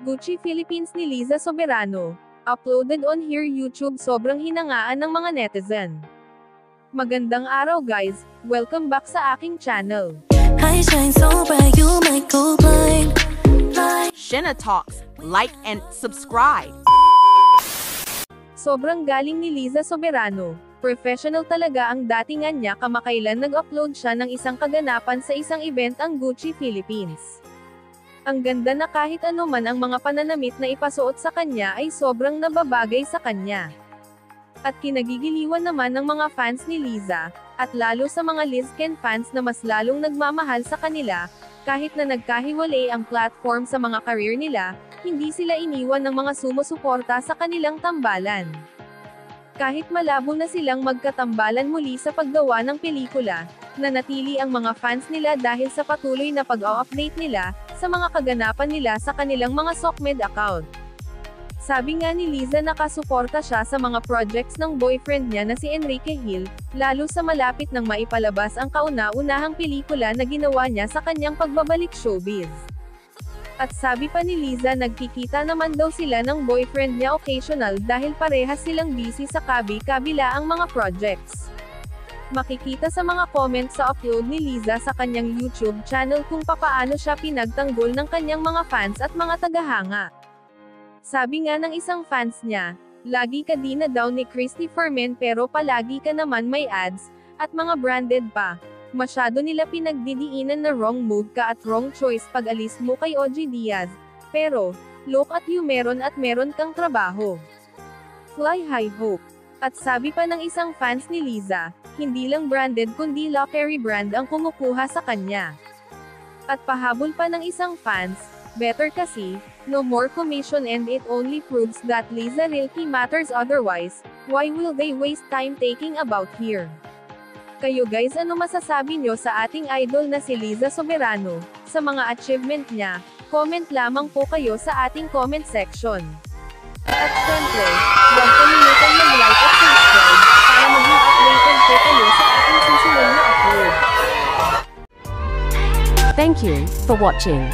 Gucci Philippines ni Liza Soberano. Uploaded on her YouTube, sobrang hinangaan ng mga netizen. Magandang araw guys, welcome back sa aking channel. I shine so bright, you might go blind. Shenna Talks, like and subscribe. Sobrang galing ni Liza Soberano. Professional talaga ang datingan niya. Kamakailan nag-upload siya ng isang kaganapan sa isang event ang Gucci Philippines. Ang ganda na kahit ano man ang mga pananamit na ipasuot sa kanya ay sobrang nababagay sa kanya. At kinagigiliwan naman ng mga fans ni Liza, at lalo sa mga Lizken fans na mas lalong nagmamahal sa kanila, kahit na nagkahiwalay ang platform sa mga career nila, hindi sila iniwan ng mga sumusuporta sa kanilang tambalan. Kahit malabo na silang magkatambalan muli sa paggawa ng pelikula, nanatili ang mga fans nila dahil sa patuloy na pag-o-update nila sa mga kaganapan nila sa kanilang mga Sokmed account. Sabi nga ni Liza, nakasuporta siya sa mga projects ng boyfriend niya na si Enrique Hill, lalo sa malapit nang maipalabas ang kauna-unahang pelikula na ginawa niya sa kanyang pagbabalik showbiz. At sabi pa ni Liza, nagkikita naman daw sila ng boyfriend niya occasional dahil parehas silang busy sa kabi-kabila ang mga projects. Makikita sa mga comments sa upload ni Liza sa kanyang YouTube channel kung papaano siya pinagtanggol ng kanyang mga fans at mga tagahanga. Sabi nga ng isang fans niya, lagi ka din na daw ni Christopher Men pero palagi ka naman may ads, at mga branded pa. Masyado nila pinagdidiinan na wrong move ka at wrong choice pag alis mo kay OG Diaz, pero, look at you, meron kang trabaho. Fly high hope. At sabi pa ng isang fans ni Liza, hindi lang branded kundi luxury brand ang kumukuha sa kanya. At pahabol pa ng isang fans, better kasi, no more commission, and it only proves that Liza really matters, otherwise, why will they waste time taking about here? Kayo guys, ano masasabi nyo sa ating idol na si Liza Soberano, sa mga achievement niya? Comment lamang po kayo sa ating comment section. At syempre, huwag kalimutan mag-like at subscribe, para maging updated po kayo sa ating susunod na upload. Thank you for watching.